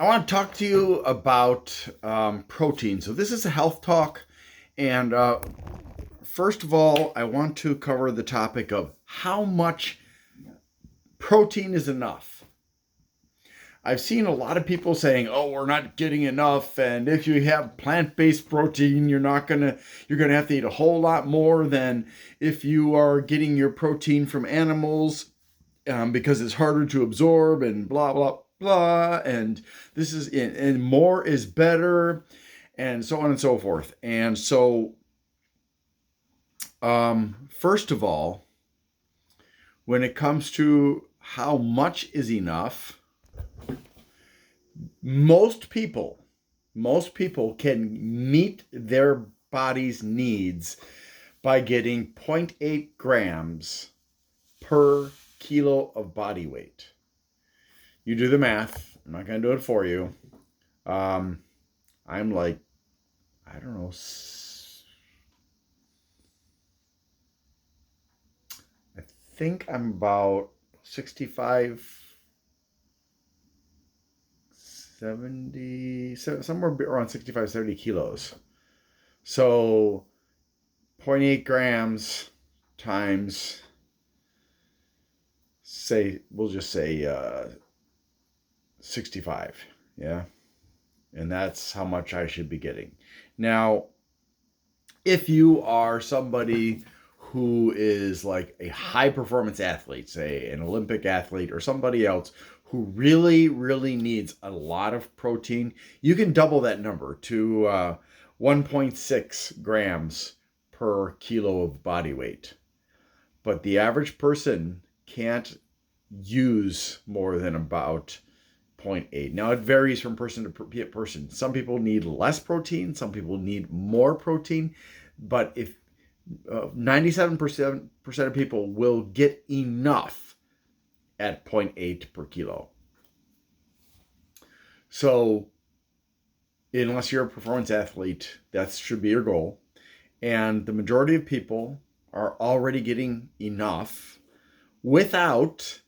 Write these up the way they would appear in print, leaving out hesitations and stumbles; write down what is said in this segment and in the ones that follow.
I want to talk to you about protein. So, this is a health talk. And first of all, I want to cover the topic of how much protein is enough. I've seen a lot of people saying, "Oh, we're not getting enough," and if you have plant-based protein, you're gonna have to eat a whole lot more than if you are getting your protein from animals, because it's harder to absorb and blah blah blah. And more is better, and so on and so forth. And so, first of all, when it comes to how much is enough, most people most people can meet their body's needs by getting zero point 0.8 grams per kilo of body weight. You do the math. I'm not going to do it for you. um, I'm like, I don't know, I think I'm about 65, 70, somewhere around 65, 70 kilos. So zero point 0.8 grams times, we'll just say 65. Yeah. And that's how much I should be getting. Now, if you are somebody who is like a high performance athlete, say an Olympic athlete or somebody else who really, really needs a lot of protein, you can double that number to 1.6 grams per kilo of body weight. But the average person can't use more than about 0.8. Now, it varies from person to person. Some people need less protein, some people need more protein, but if 97% of people will get enough at zero point 0.8 per kilo. So, unless you're a performance athlete, that should be your goal. And the majority of people are already getting enough without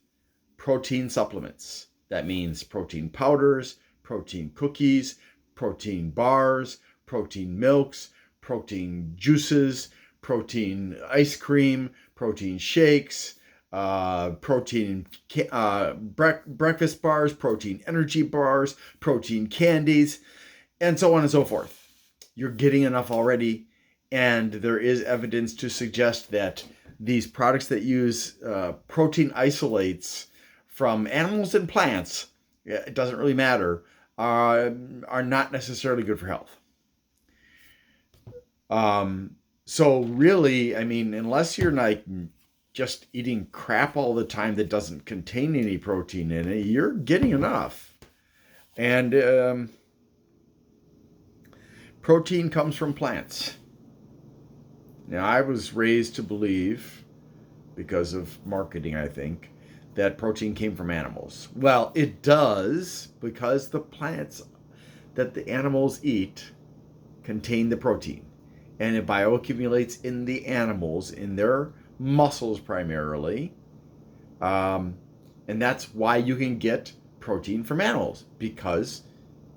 protein supplements. That means protein powders, protein cookies, protein bars, protein milks, protein juices, protein ice cream, protein shakes, protein breakfast bars, protein energy bars, protein candies, and so on and so forth. You're getting enough already, and there is evidence to suggest that these products that use protein isolates from animals and plants, it doesn't really matter, are not necessarily good for health. So really, I mean, unless you're like just eating crap all the time that doesn't contain any protein in it, you're getting enough. And protein comes from plants. Now, I was raised to believe, because of marketing, I think, that protein came from animals. Well, it does, because the plants that the animals eat contain the protein. And it bioaccumulates in the animals, in their muscles primarily. Um, and that's why you can get protein from animals, because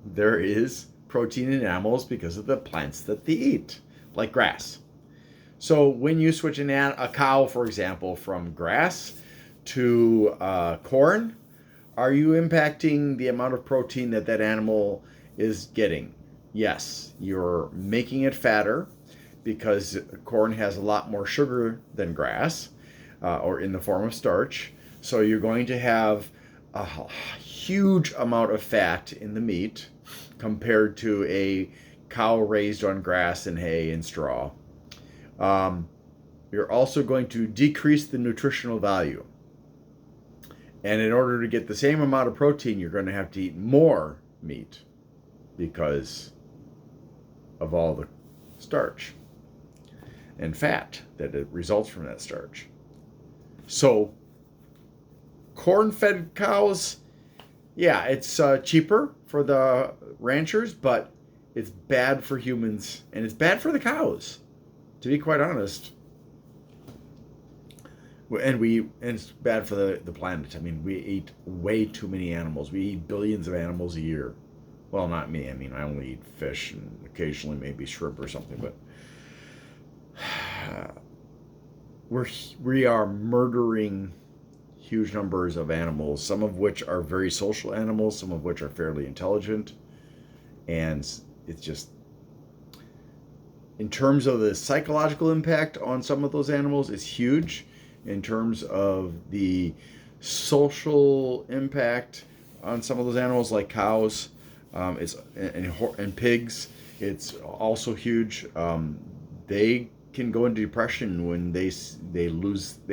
there is protein in animals because of the plants that they eat, like grass. So when you switch a cow, for example, from grass to corn, are you impacting the amount of protein that that animal is getting? Yes, you're making it fatter because corn has a lot more sugar than grass, or in the form of starch. So you're going to have a huge amount of fat in the meat compared to a cow raised on grass and hay and straw. Um, you're also going to decrease the nutritional value. And in order to get the same amount of protein, you're going to have to eat more meat because of all the starch and fat that it results from that starch. So, corn-fed cows, yeah, it's cheaper for the ranchers, but it's bad for humans and it's bad for the cows, to be quite honest. And it's bad for the planet. I mean, we eat way too many animals. We eat billions of animals a year. Well, not me. I mean, I only eat fish and occasionally maybe shrimp or something. But we are murdering huge numbers of animals. Some of which are very social animals. Some of which are fairly intelligent. And it's just, in terms of the psychological impact on some of those animals, it's huge. In terms of the social impact on some of those animals, like cows, and pigs, it's also huge. They can go into depression when they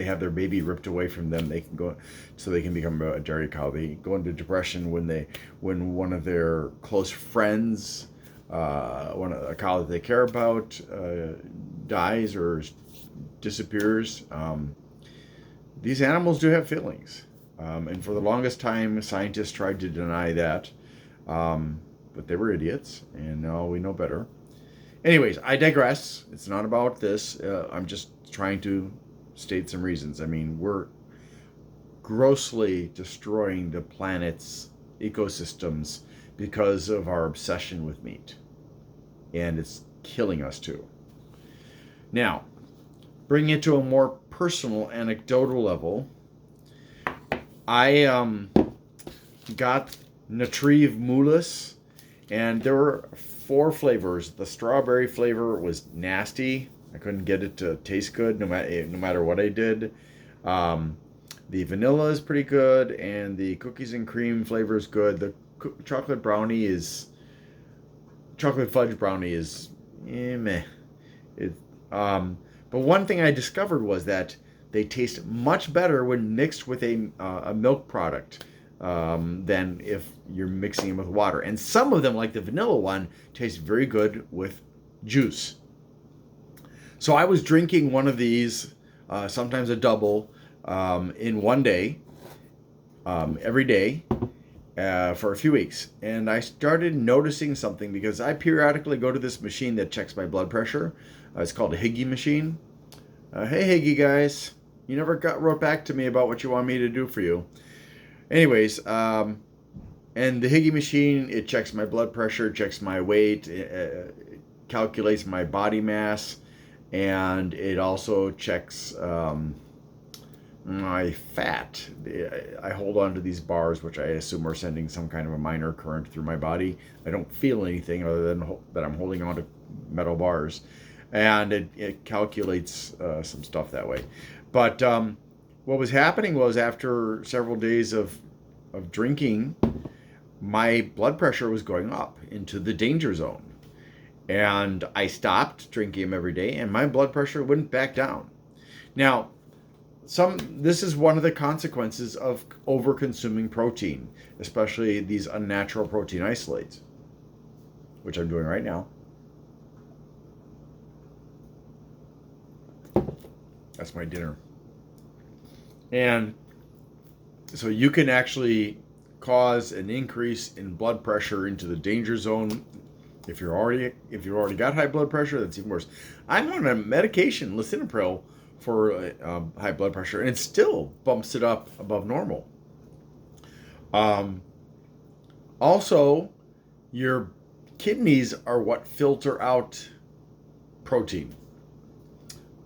have their baby ripped away from them. They can go, so they can become a dairy cow. They go into depression when one of their close friends, a cow that they care about, dies or disappears. These animals do have feelings, and for the longest time, scientists tried to deny that, but they were idiots, and now we know better. Anyways, I digress. It's not about this. I'm just trying to state some reasons. I mean, we're grossly destroying the planet's ecosystems because of our obsession with meat, and it's killing us too. Now, bring it to a more personal, anecdotal level. I got Natrive Moulis, and there were 4 flavors. The strawberry flavor was nasty. I couldn't get it to taste good no matter what I did. The vanilla is pretty good, and the cookies and cream flavor is good. The chocolate fudge brownie is meh. But one thing I discovered was that they taste much better when mixed with a milk product than if you're mixing them with water. And some of them, like the vanilla one, taste very good with juice. So I was drinking one of these, sometimes a double, in one day, every day, for a few weeks. And I started noticing something because I periodically go to this machine that checks my blood pressure. It's called a Higgy machine. Hey, Higgy guys. You never wrote back to me about what you want me to do for you. Anyways, and the Higgy machine, it checks my blood pressure, checks my weight, it calculates my body mass, and it also checks my fat. I hold on to these bars, which I assume are sending some kind of a minor current through my body. I don't feel anything other than that I'm holding on to metal bars. And it calculates some stuff that way. But what was happening was, after several days of drinking, my blood pressure was going up into the danger zone. And I stopped drinking them every day, and my blood pressure went back down. Now, this is one of the consequences of over-consuming protein, especially these unnatural protein isolates, which I'm doing right now. That's my dinner. And so you can actually cause an increase in blood pressure into the danger zone. If you've already got high blood pressure, that's even worse. I'm on a medication, lisinopril, for high blood pressure, and it still bumps it up above normal. Also, your kidneys are what filter out protein.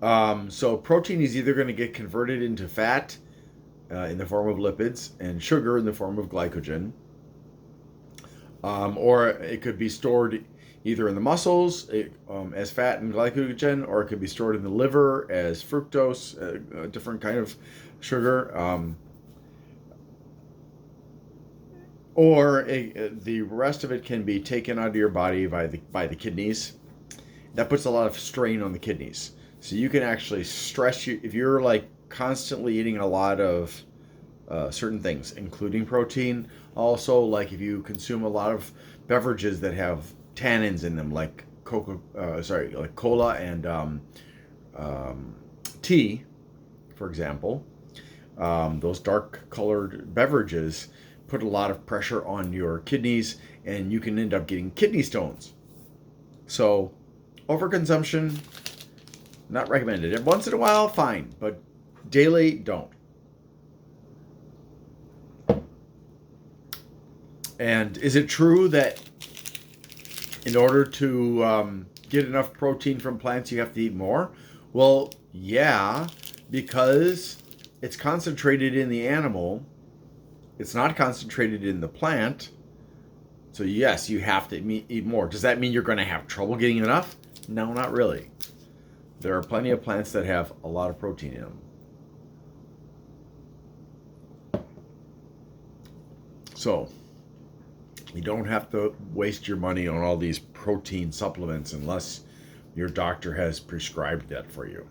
So protein is either going to get converted into fat in the form of lipids and sugar in the form of glycogen, or it could be stored either in the muscles as fat and glycogen, or it could be stored in the liver as fructose, a different kind of sugar, or the rest of it can be taken out of your body by the kidneys. That puts a lot of strain on the kidneys. So you can actually stress if you're like constantly eating a lot of certain things, including protein. Also, like if you consume a lot of beverages that have tannins in them, like cola and tea, for example. Those dark-colored beverages put a lot of pressure on your kidneys, and you can end up getting kidney stones. So, overconsumption, not recommended. Once in a while, fine, but Daily, don't. And is it true that in order to get enough protein from plants, you have to eat more? Well, yeah, because it's concentrated in the animal. It's not concentrated in the plant. So yes, you have to eat more. Does that mean you're going to have trouble getting enough? No, not really. There are plenty of plants that have a lot of protein in them. So you don't have to waste your money on all these protein supplements unless your doctor has prescribed that for you.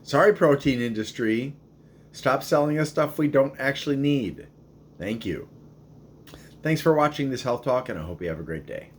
Sorry, protein industry. Stop selling us stuff we don't actually need. Thank you. Thanks for watching this health talk, and I hope you have a great day.